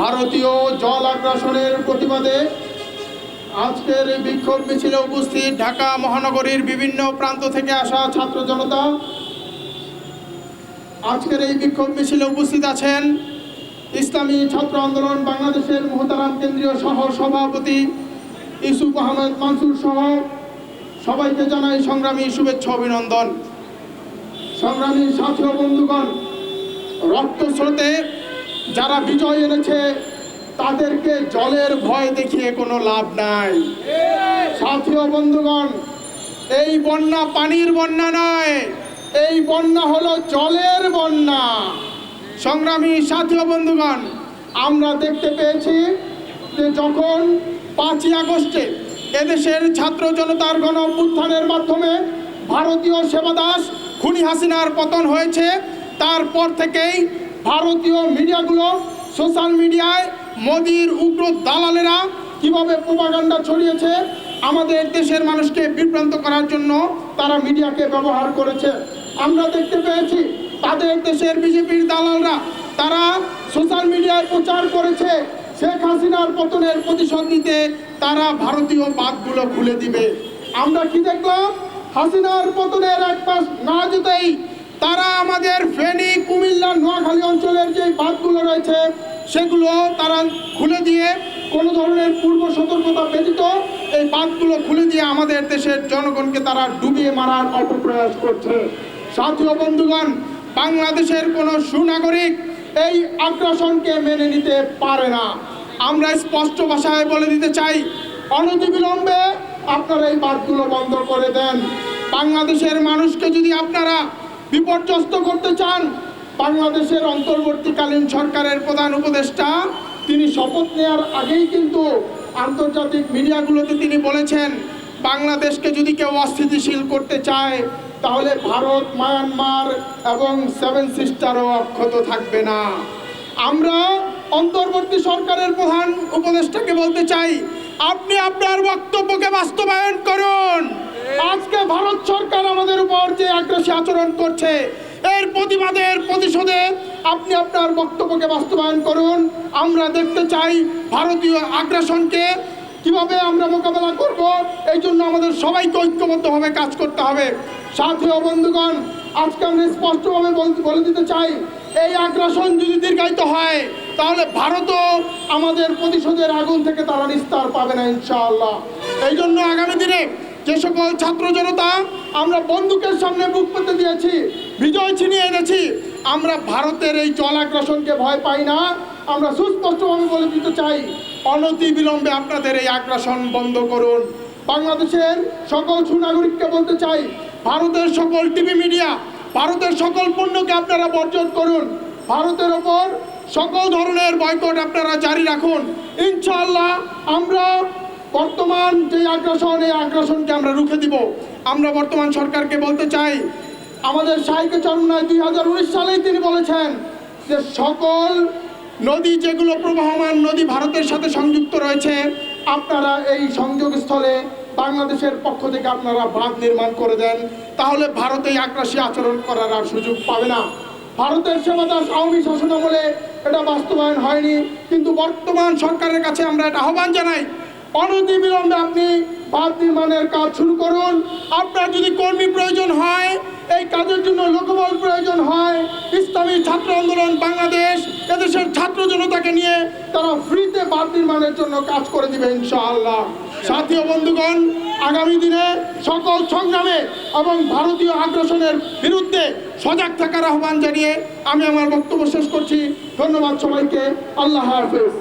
ভারতীয় জল আগ্রাসনের প্রতিবাদে আজকের এই বিক্ষোভ মিছিলে উপস্থিত ঢাকা মহানগরীর বিভিন্ন প্রান্ত থেকে আসা ছাত্র জনতা। আজকের এই বিক্ষোভ মিছিলে উপস্থিত আছেন ইসলামী ছাত্র আন্দোলন বাংলাদেশের মোহতারাম কেন্দ্রীয় সহ সভাপতি ইউসুফ আহমেদ মানসুর সহ সবাইকে জানাই সংগ্রামী শুভেচ্ছা অভিনন্দন। সংগ্রামী সাথী ও বন্ধুগণ, রক্ত স্রোতে যারা বিজয় এনেছে তাদেরকে জলের ভয় দেখিয়ে কোনো লাভ নাই। সাথী ও বন্ধুগণ, এই বন্যা পানির বন্যা নয়, এই বন্যা হলো জলের বন্যা। সংগ্রামী সাথী ও বন্ধুগণ, আমরা দেখতে পেয়েছি যে যখন 5ই আগস্টে এদেশের ছাত্র জনতার গণ অভ্যুত্থানের মাধ্যমে ভারতীয় সেবাদাস খুনি হাসিনার পতন হয়েছে, তারপর থেকেই ভারতীয় মিডিয়াগুলো সোশ্যাল মিডিয়ায় মোদির উগ্র দালালেরা কিভাবে প্রোপাগান্ডা ছড়িয়েছে, আমাদের দেশের মানুষকে বিভ্রান্ত করার জন্য তারা মিডিয়াকে ব্যবহার করেছে। আমরা দেখতে পেয়েছি তাদের দেশের বিজেপির দালালরা তারা সোশ্যাল মিডিয়ায় প্রচার করেছে শেখ হাসিনার পতনের প্রতিশোধ নিতে তারা ভারতীয় বাঁধগুলো খুলে দিবে। আমরা কি দেখলাম? হাসিনার পতনের 1 মাস না যেতেই তারা আমাদের ফেনী, কুমিল্লা, নোয়াখালী অঞ্চলের যে বাঁধগুলো রয়েছে সেগুলো তারা খুলে দিয়ে কোনো ধরনের পূর্ব সতর্কতা ব্যতীত এই বাঁধগুলো খুলে দিয়ে আমাদের দেশের জনগণকে তারা ডুবিয়ে মারার অপপ্রয়াস করছে। সাথী ও বন্ধুগণ, বাংলাদেশের কোনো সুনাগরিক এই আগ্রাসনকে মেনে নিতে পারে না। আমরা স্পষ্ট ভাষায় বলে দিতে চাই, অনতিবিলম্বে আপনারা এই বাঁধগুলো বন্ধ করে দেন। বাংলাদেশের মানুষকে যদি আপনারা বিপর্যস্ত করতে চান, বাংলাদেশের অন্তর্বর্তীকালীন সরকারের প্রধান উপদেষ্টা তিনি শপথ নেওয়ার আগেই কিন্তু আন্তর্জাতিক মিডিয়াগুলোতে তিনি বলেছেন বাংলাদেশকে যদি কেউ অস্থিতিশীল করতে চায় তাহলে ভারত, মায়ানমার এবং 7 সিস্টারও অক্ষত থাকবে না। আমরা অন্তর্বর্তী সরকারের প্রধান উপদেষ্টাকে বলতে চাই, আপনি আপনার বক্তব্যকে বাস্তবায়ন করুন। আজকে ভারত সরকার আমাদের উপর যে আগ্রাসী আচরণ করছে এর প্রতিশোধে আপনি আপনার বক্তব্যকে বাস্তবায়ন করুন। আমরা দেখতে চাই ভারতীয় আগ্রাসনকে কিভাবে আমরা মোকাবেলা করব, এই জন্য আমাদের সবাইকে ঐক্যবদ্ধভাবে কাজ করতে হবে। সাথী ও বন্ধুগণ, আজকে আমরা স্পষ্টভাবে বলে দিতে চাই, এই আগ্রাসন যদি দীর্ঘায়িত হয় তাহলে ভারতও আমাদের প্রতিশোধের আগুন থেকে তারা নিস্তার পাবে না ইনশাআল্লাহ। এই জন্য আগামী দিনে যে সকল ছাত্র জনতা আমরা বন্দুকের সামনে বুক পেতে দিয়েছি, বিজয় ছিনিয়ে এনেছি, আমরা ভারতের এই জল আগ্রাসনকে ভয় পাই না। আমরা সুস্পষ্টভাবে বলে দিতে চাই, অনতি বিলম্বে আপনাদের এই আগ্রাসন বন্ধ করুন। বাংলাদেশের সকল সুনাগরিককে বলতে চাই, ভারতের সকল টিভি মিডিয়া, ভারতের সকল পণ্যকে আপনারা বর্জন করুন। ভারতের ওপর সকল ধরনের বয়কট আপনারা জারি রাখুন। ইনশাআল্লাহ আমরা বর্তমান যে আগ্রাসন, এই আগ্রাসনকে আমরা রুখে দিব। আমরা বর্তমান সরকারকে বলতে চাই, আমাদের শাইখে চরমনায় 2019 সালেই তিনি বলেছেন যে সকল নদী যেগুলো প্রবাহমান নদী ভারতের সাথে সংযুক্ত রয়েছে, আপনারা এই সংযোগস্থলে বাংলাদেশের পক্ষ থেকে আপনারা বাঁধ নির্মাণ করে দেন, তাহলে ভারত এই আগ্রাসী আচরণ করার আর সুযোগ পাবে না। ভারতের সেবাদাস আওয়ামী শাসনামলে এটা বাস্তবায়ন হয়নি, কিন্তু বর্তমান সরকারের কাছে আমরা এটা আহ্বান জানাই, অনতিবিলম্বে আপনি বাঁধ নির্মাণের কাজ শুরু করুন। আপনার যদি কর্মী প্রয়োজন হয়, এই কাজের জন্য লোকবল প্রয়োজন হয়, ইসলামী ছাত্র আন্দোলন বাংলাদেশ এদেশের ছাত্র জনতাকে নিয়ে তারা ফ্রিতে বাঁধ নির্মাণের জন্য কাজ করে দিবে ইনশাআল্লাহ। সাথী ও বন্ধুগণ, আগামী দিনে সকল সংগ্রামে এবং ভারতীয় আগ্রাসনের বিরুদ্ধে সজাগ থাকার আহ্বান জানিয়ে আমি আমার বক্তব্য শেষ করছি। ধন্যবাদ সবাইকে। আল্লাহ হাফেজ।